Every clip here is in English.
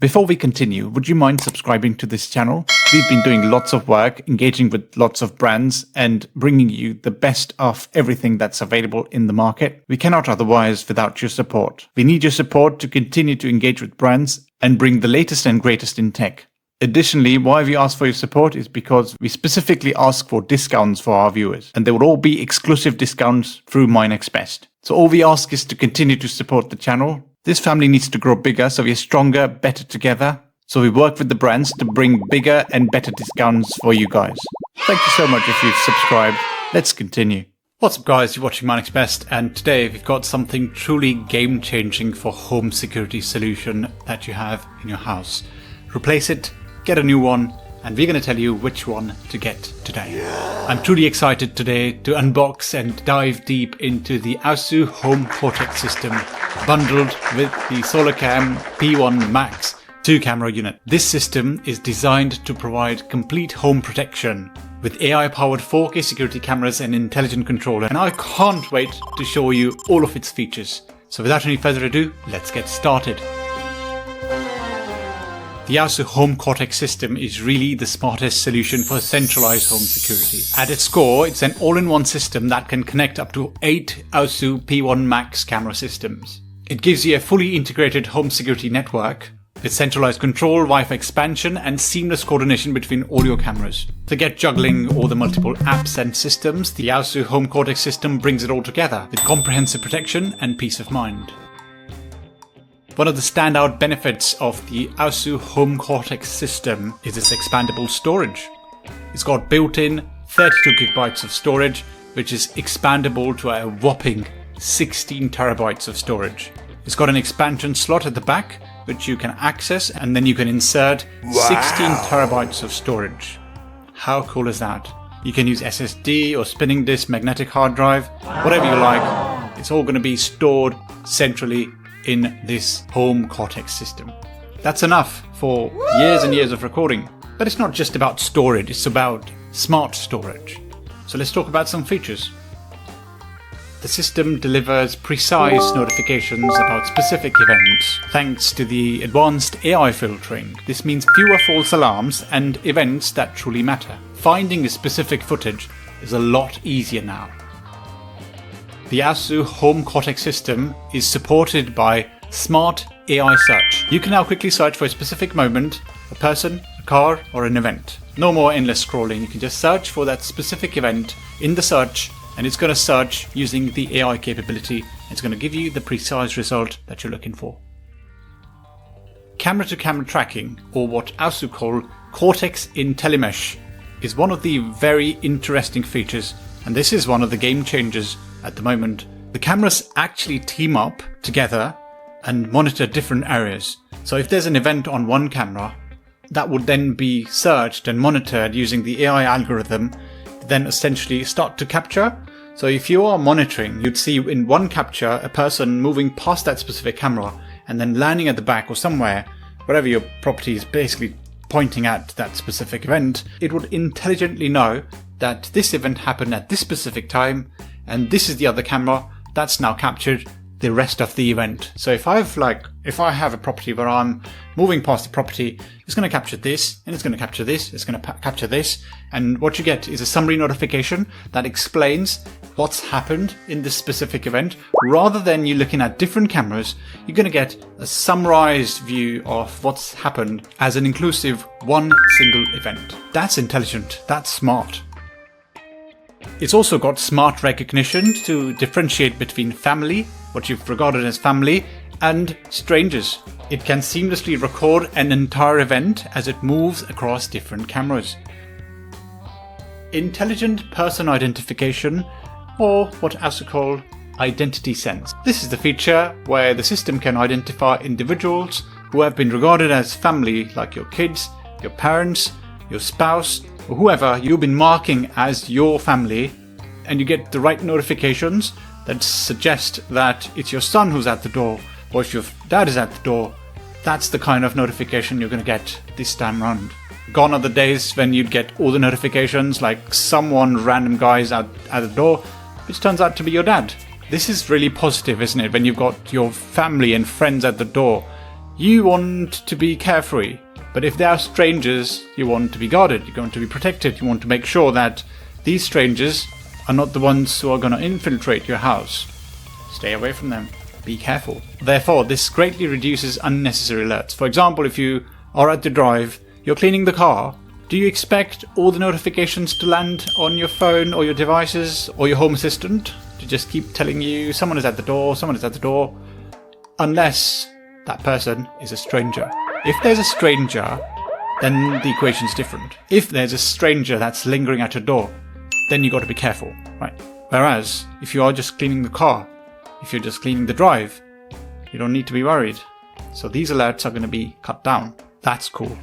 Before we continue, would you mind subscribing to this channel? We've been doing lots of work, engaging with lots of brands and bringing you the best of everything that's available in the market. We cannot otherwise without your support. We need your support to continue to engage with brands and bring the latest and greatest in tech. Additionally, why we ask for your support is because we specifically ask for discounts for our viewers, and they will all be exclusive discounts through MyNextBest. So all we ask is to continue to support the channel. This family needs to grow bigger, so we are stronger, better together. So we work with the brands to bring bigger and better discounts for you guys. Thank you so much if you've subscribed. Let's continue. What's up guys, you're watching MyNextBest, and today we've got something truly game-changing for home security solution that you have in your house. Replace it, get a new one, and we're going to tell you which one to get today. I'm truly excited today to unbox and dive deep into the aosu Home Cortex System bundled with the SolarCam P1 Max 2-camera unit. This system is designed to provide complete home protection with AI-powered 4K security cameras and intelligent controller, and I can't wait to show you all of its features. So without any further ado, let's get started. The aosu Home Cortex System is really the smartest solution for centralized home security. At its core, it's an all-in-one system that can connect up to 8 aosu P1 Max camera systems. It gives you a fully integrated home security network with centralized control, Wi-Fi expansion, and seamless coordination between all your cameras. To get juggling all the multiple apps and systems, the aosu Home Cortex System brings it all together with comprehensive protection and peace of mind. One of the standout benefits of the aosu Home Cortex System is its expandable storage. It's got built-in 32 GB of storage, which is expandable to a whopping 16 TB of storage. It's got an expansion slot at the back, which you can access, and then you can insert 16 TB of storage. How cool is that? You can use SSD or spinning disk, magnetic hard drive, whatever you like. It's all going to be stored centrally in this Home Cortex system. That's enough for years and years of recording. But it's not just about storage, it's about smart storage. So let's talk about some features. The system delivers precise notifications about specific events thanks to the advanced AI filtering. This means fewer false alarms and events that truly matter. Finding a specific footage is a lot easier now. The aosu Home Cortex System is supported by Smart AI Search. You can now quickly search for a specific moment, a person, a car, or an event. No more endless scrolling. You can just search for that specific event in the search, and it's going to search using the AI capability. It's going to give you the precise result that you're looking for. Camera-to-camera tracking, or what aosu call Cortex in Telemesh, is one of the very interesting features, and this is one of the game changers at the moment. The cameras actually team up together and monitor different areas. So if there's an event on one camera, that would then be searched and monitored using the AI algorithm, then essentially start to capture. So if you are monitoring, you'd see in one capture a person moving past that specific camera and then landing at the back or somewhere, wherever your property is basically pointing at that specific event. It would intelligently know that this event happened at this specific time, and this is the other camera that's now captured the rest of the event. So if I have a property where I'm moving past the property, it's going to capture this, and it's going to capture this, it's going to capture this, and what you get is a summary notification that explains what's happened in this specific event. Rather than you looking at different cameras, you're going to get a summarized view of what's happened as an inclusive one single event. That's intelligent, that's smart. It's also got smart recognition to differentiate between family, what you've regarded as family, and strangers. It can seamlessly record an entire event as it moves across different cameras. Intelligent person identification, or what aosu call identity sense. This is the feature where the system can identify individuals who have been regarded as family, like your kids, your parents, your spouse, or whoever you've been marking as your family, and you get the right notifications that suggest that it's your son who's at the door, or if your dad is at the door. That's the kind of notification you're going to get this time round. Gone are the days when you'd get all the notifications like someone random guys at the door, which turns out to be your dad. This is really positive, isn't it? When you've got your family and friends at the door, You want to be carefree, but if they are strangers, you want to be guarded, you want to be protected, you want to make sure that these strangers are not the ones who are going to infiltrate your house. Stay away from them. Be careful. Therefore, this greatly reduces unnecessary alerts. For example, if you are at the drive, you're cleaning the car, do you expect all the notifications to land on your phone or your devices or your home assistant to just keep telling you someone is at the door, someone is at the door, unless that person is a stranger? If there's a stranger, then the equation's different. If there's a stranger that's lingering at your door, then you got to be careful, right? Whereas, if you are just cleaning the car, if you're just cleaning the drive, you don't need to be worried. So these alerts are going to be cut down. That's cool.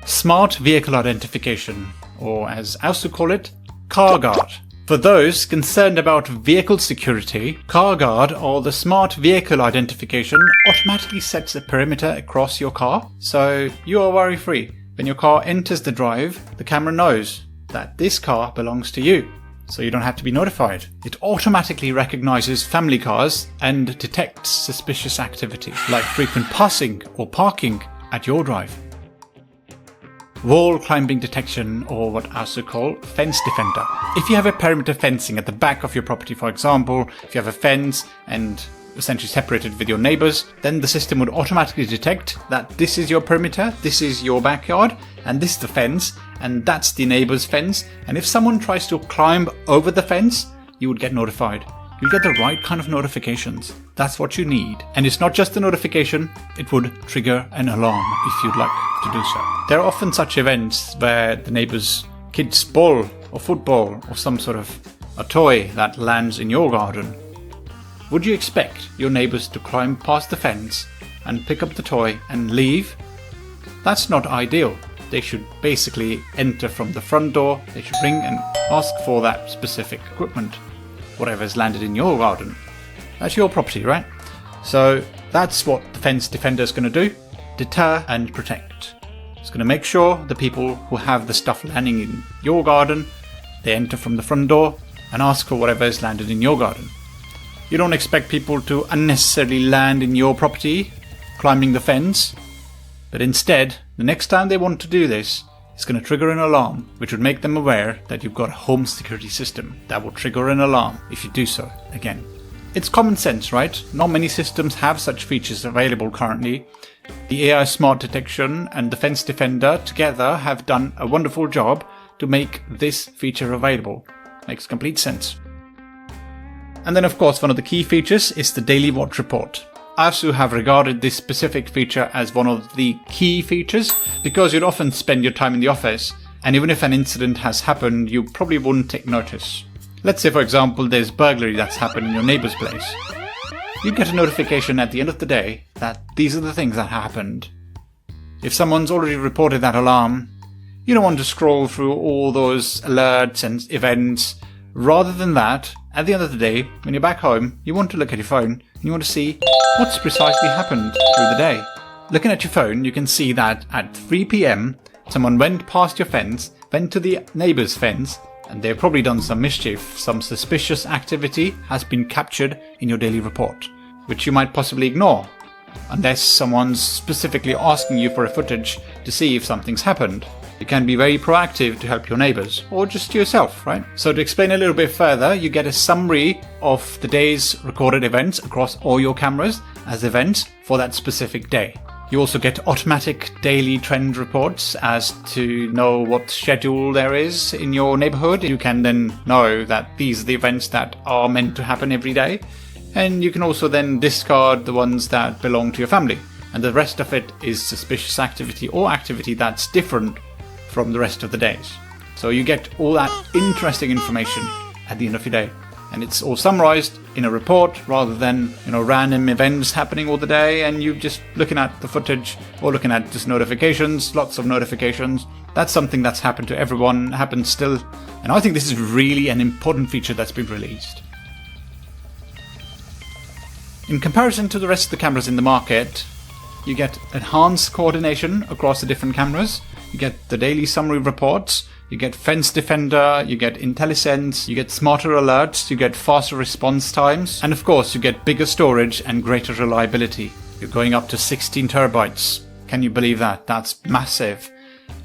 Smart Vehicle Identification, or as aosu call it, Car Guard. For those concerned about vehicle security, Car Guard, or the Smart Vehicle Identification, automatically sets a perimeter across your car, so you are worry-free. When your car enters the drive, the camera knows that this car belongs to you, so you don't have to be notified. It automatically recognizes family cars and detects suspicious activity, like frequent passing or parking at your drive. Wall climbing detection, or what aosu call fence defender. If you have a perimeter fencing at the back of your property, for example, if you have a fence and essentially separated with your neighbors, then the system would automatically detect that this is your perimeter, this is your backyard, and this is the fence, and that's the neighbor's fence. And if someone tries to climb over the fence, you would get notified. You'll get the right kind of notifications. That's what you need. And it's not just a notification, it would trigger an alarm if you'd like to do so. There are often such events where the neighbor's kid's ball or football or some sort of a toy that lands in your garden. Would you expect your neighbors to climb past the fence and pick up the toy and leave? That's not ideal. They should basically enter from the front door, they should ring and ask for that specific equipment. Whatever's landed in your garden. That's your property, right? So that's what the fence defender is going to do. Deter and protect. It's going to make sure the people who have the stuff landing in your garden, they enter from the front door and ask for whatever is landed in your garden. You don't expect people to unnecessarily land in your property, climbing the fence, but instead, the next time they want to do this, it's going to trigger an alarm, which would make them aware that you've got a home security system that will trigger an alarm if you do so again. It's common sense, right? Not many systems have such features available currently. The AI Smart Detection and the Fence Defender together have done a wonderful job to make this feature available. Makes complete sense. And then of course one of the key features is the Daily Watch Report. aosu have regarded this specific feature as one of the key features because you'd often spend your time in the office, and even if an incident has happened, you probably wouldn't take notice. Let's say, for example, there's burglary that's happened in your neighbor's place. You get a notification at the end of the day that these are the things that happened. If someone's already reported that alarm, you don't want to scroll through all those alerts and events. Rather than that, at the end of the day, when you're back home, you want to look at your phone and you want to see what's precisely happened through the day. Looking at your phone, you can see that at 3 PM, someone went past your fence, went to the neighbor's fence, and they've probably done some mischief. Some suspicious activity has been captured in your daily report, which you might possibly ignore, unless someone's specifically asking you for a footage to see if something's happened. You can be very proactive to help your neighbors, or just yourself, right? So to explain a little bit further, you get a summary of the day's recorded events across all your cameras as events for that specific day. You also get automatic daily trend reports as to know what schedule there is in your neighborhood. You can then know that these are the events that are meant to happen every day. And you can also then discard the ones that belong to your family. And the rest of it is suspicious activity or activity that's different from the rest of the days. So you get all that interesting information at the end of your day. And it's all summarized in a report rather than, random events happening all the day and you just looking at the footage or looking at just notifications, lots of notifications. That's something that's happened to everyone, happens still. And I think this is really an important feature that's been released. In comparison to the rest of the cameras in the market, you get enhanced coordination across the different cameras. You get the daily summary reports, you get Fence Defender, you get IntelliSense, you get smarter alerts, you get faster response times, and of course you get bigger storage and greater reliability. You're going up to 16 terabytes. Can you believe that? That's massive.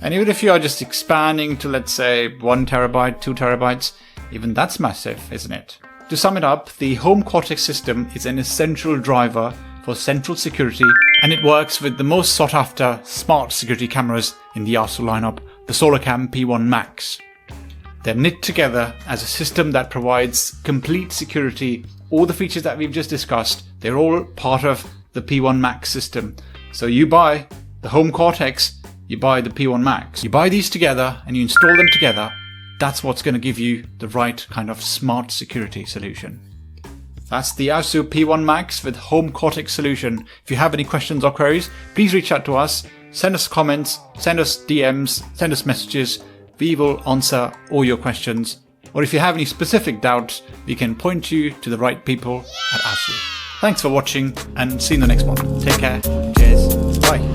And even if you are just expanding to, let's say, 1 terabyte, 2 terabytes, even that's massive, isn't it? To sum it up, the Home Cortex system is an essential driver for central security, and it works with the most sought after smart security cameras in the aosu lineup, the SolarCam P1 Max. They're knit together as a system that provides complete security. All the features that we've just discussed, they're all part of the P1 Max system. So you buy the Home Cortex, you buy the P1 Max. You buy these together and you install them together. That's what's going to give you the right kind of smart security solution. That's the aosu P1 Max with Home Cortex solution. If you have any questions or queries, please reach out to us. Send us comments, send us DMs, send us messages. We will answer all your questions. Or if you have any specific doubts, we can point you to the right people at aosu. Thanks for watching and see you in the next one. Take care. Cheers. Bye.